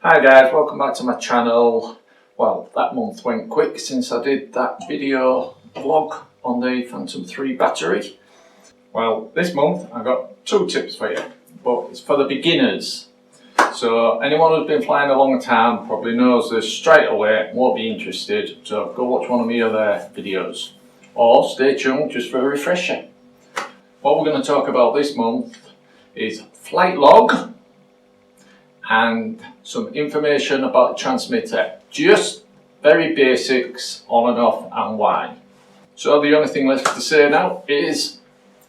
Hi guys, welcome back to my channel. Well, that month went quick since I did that video vlog on the Phantom 3 battery. Well, this month I got two tips for you, but it's for the beginners. So anyone who's been flying a long time probably knows this straight away, won't be interested, so go watch one of my other videos. Or stay tuned just for a refresher. What we're going to talk about this month is flight log and some information about the transmitter. Just very basics, on and off and why. So the only thing left to say now is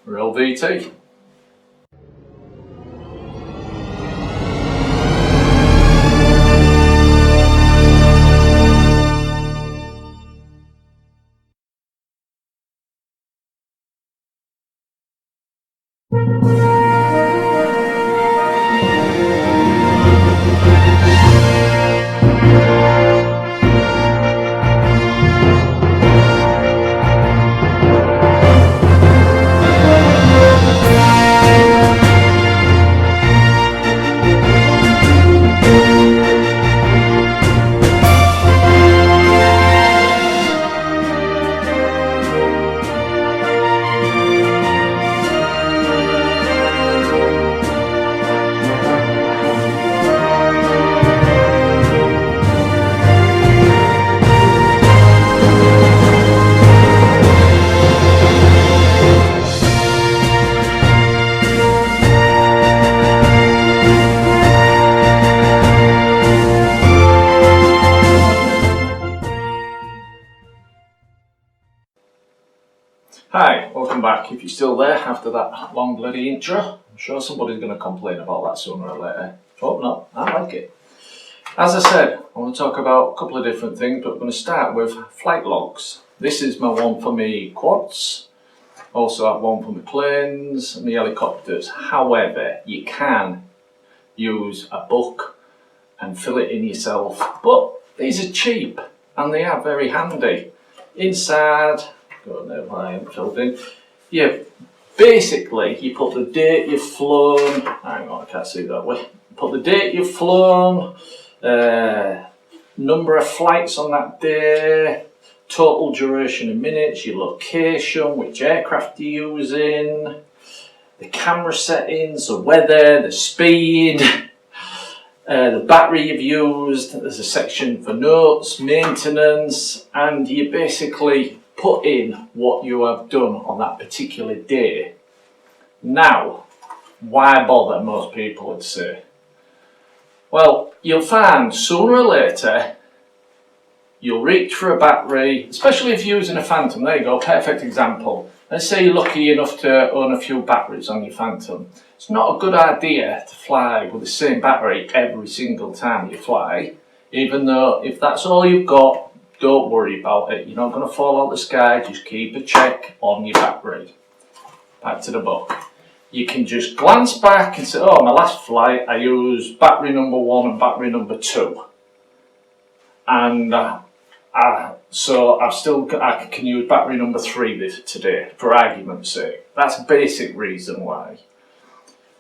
roll VT. Hi, welcome back. If you're still there after that long bloody intro, I'm sure somebody's going to complain about that sooner or later. Hope not, I like it. As I said, I want to talk about a couple of different things, but I'm going to start with flight logs. This is my one for me quads, also have one for my planes and my helicopters. However, you can use a book and fill it in yourself, but these are cheap and they are very handy. Inside, don't know why I haven't filled in. Yeah, basically you put the date you've flown. Hang on, I can't see that way. Put the date you've flown, number of flights on that day, total duration in minutes, your location, which aircraft you're using, the camera settings, the weather, the speed, the battery you've used. There's a section for notes, maintenance, and you basically put in what you have done on that particular day. Now, why bother, most people would say? Well, you'll find sooner or later you'll reach for a battery, especially if you're using a Phantom. There you go, perfect example. Let's say you're lucky enough to own a few batteries on your Phantom. It's not a good idea to fly with the same battery every single time you fly, even though if that's all you've got, don't worry about it. You're not going to fall out the sky. Just keep a check on your battery. Back to the book. You can just glance back and say, oh, my last flight I used battery number 1 and battery number 2. And so I can use battery number 3 today, for argument's sake. That's a basic reason why.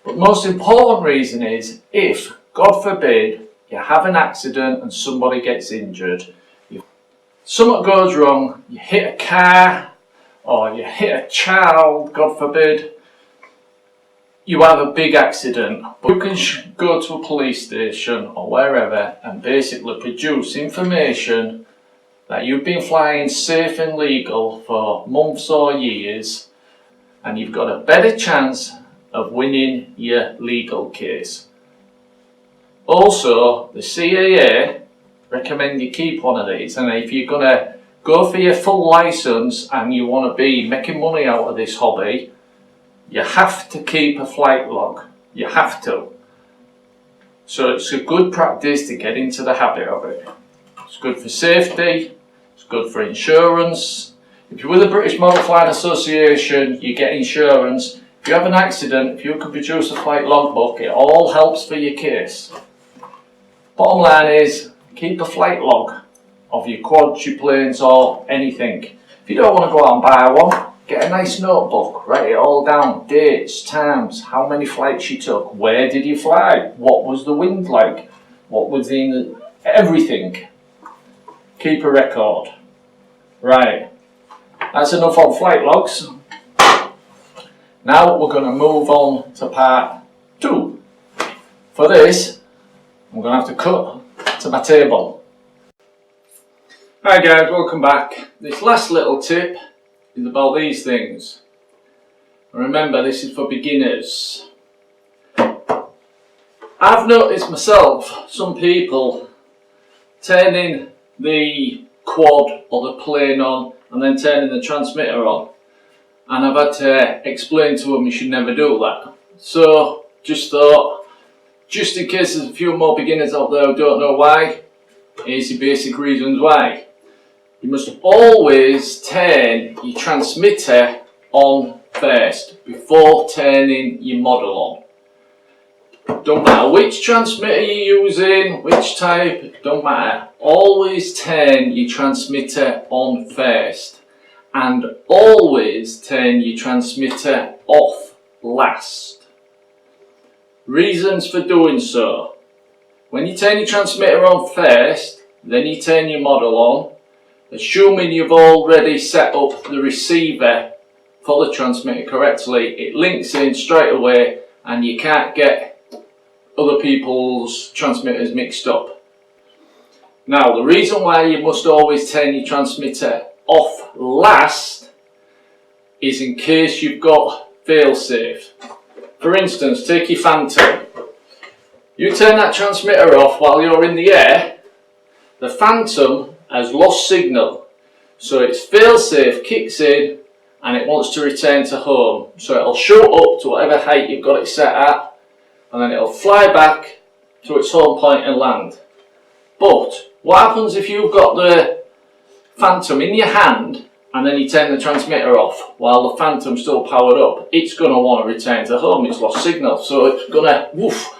But most important reason is, if, God forbid, you have an accident and somebody gets injured, something goes wrong, you hit a car, or you hit a child, God forbid, you have a big accident, but you can go to a police station or wherever and basically produce information that you've been flying safe and legal for months or years, and you've got a better chance of winning your legal case. Also, the CAA recommend you keep one of these, and if you're going to go for your full license and you want to be making money out of this hobby, you have to keep a flight log. You have to. So it's a good practice to get into the habit of it. It's good for safety, it's good for insurance. If you're with the British Model Flying Association, you get insurance. If you have an accident, if you can produce a flight logbook, it all helps for your case. Bottom line is, keep a flight log of your quads, your planes, or anything. If you don't want to go out and buy one, get a nice notebook, write it all down, dates, times, how many flights you took, where did you fly, what was the wind like. what was in everything. Keep a record. Right, that's enough on flight logs. Now we're going to move on to part 2. For this, I'm going to have to cut to my table. Hi guys, welcome back. This last little tip is about these things. Remember, this is for beginners. I've noticed myself, some people turning the quad or the plane on and then turning the transmitter on, and I've had to explain to them you should never do that. So just thought, just in case there's a few more beginners out there who don't know why, here's the basic reasons why. You must always turn your transmitter on first before turning your model on. Don't matter which transmitter you're using, which type, don't matter. Always turn your transmitter on first, and always turn your transmitter off last. Reasons for doing so: when you turn your transmitter on first, then you turn your model on, assuming you've already set up the receiver for the transmitter correctly, it links in straight away and you can't get other people's transmitters mixed up. Now, the reason why you must always turn your transmitter off last is in case you've got fail-safe. For instance, take your Phantom. You turn that transmitter off while you're in the air, the Phantom has lost signal, so its fail-safe kicks in and it wants to return to home. So it'll shoot up to whatever height you've got it set at, and then it'll fly back to its home point and land. But what happens if you've got the Phantom in your hand and then you turn the transmitter off while the Phantom's still powered up? It's going to want to return to home, it's lost signal, so it's going to woof.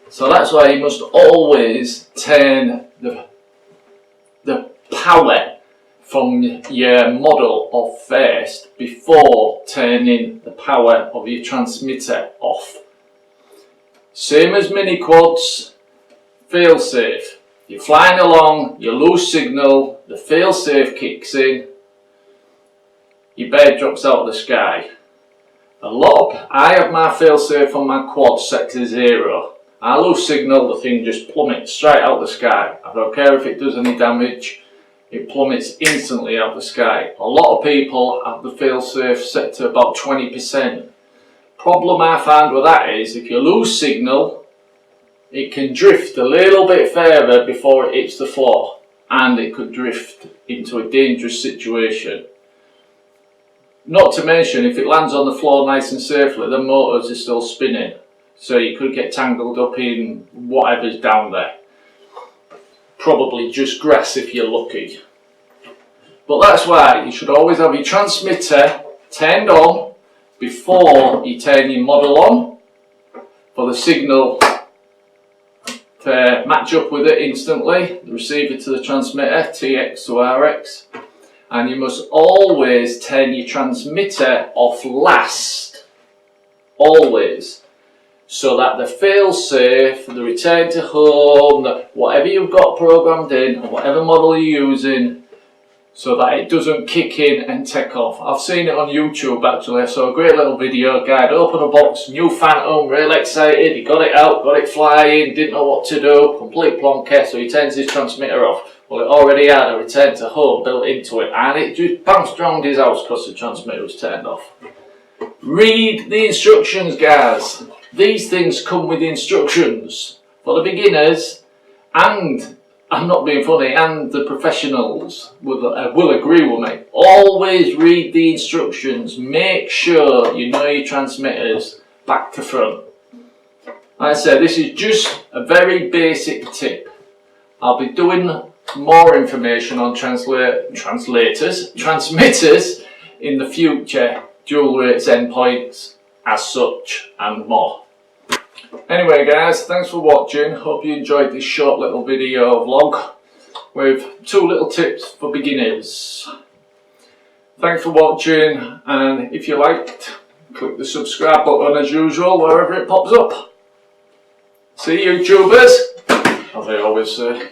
So that's why you must always turn the power from your model off first before turning the power of your transmitter off. Same as mini quads, fail-safe. You're flying along, you lose signal, the fail-safe kicks in, your bird drops out of the sky. I have my fail-safe on my quad set to 0. I lose signal, the thing just plummets straight out the sky. I don't care if it does any damage, it plummets instantly out the sky. A lot of people have the fail-safe set to about 20%. Problem I found with that is, if you lose signal, it can drift a little bit further before it hits the floor, and it could drift into a dangerous situation. Not to mention, if it lands on the floor nice and safely, the motors are still spinning, so you could get tangled up in whatever's down there. Probably just grass if you're lucky. But that's why you should always have your transmitter turned on before you turn your model on, for the signal to match up with it instantly, the receiver to the transmitter, TX to RX. And you must always turn your transmitter off last, always, so that the fail-safe, the return to home, whatever you've got programmed in, or whatever model you're using, so that it doesn't kick in and take off. I've seen it on YouTube actually. I saw a great little video, guide, open a box, new Phantom, really excited, he got it out, got it flying, didn't know what to do, complete plonker, so he turns his transmitter off. Well, it already had a return to home built into it, and it just bounced around his house because the transmitter was turned off. Read the instructions, guys. These things come with instructions for the beginners, and I'm not being funny, and the professionals will agree with me. Always read the instructions. Make sure you know your transmitters back to front. Like I said, this is just a very basic tip. I'll be doing more information on transmitters in the future, dual rates, endpoints, as such, and more. Anyway guys, thanks for watching. Hope you enjoyed this short little video vlog with 2 little tips for beginners. Thanks for watching, and if you liked, click the subscribe button as usual wherever it pops up. See you, YouTubers! they always say.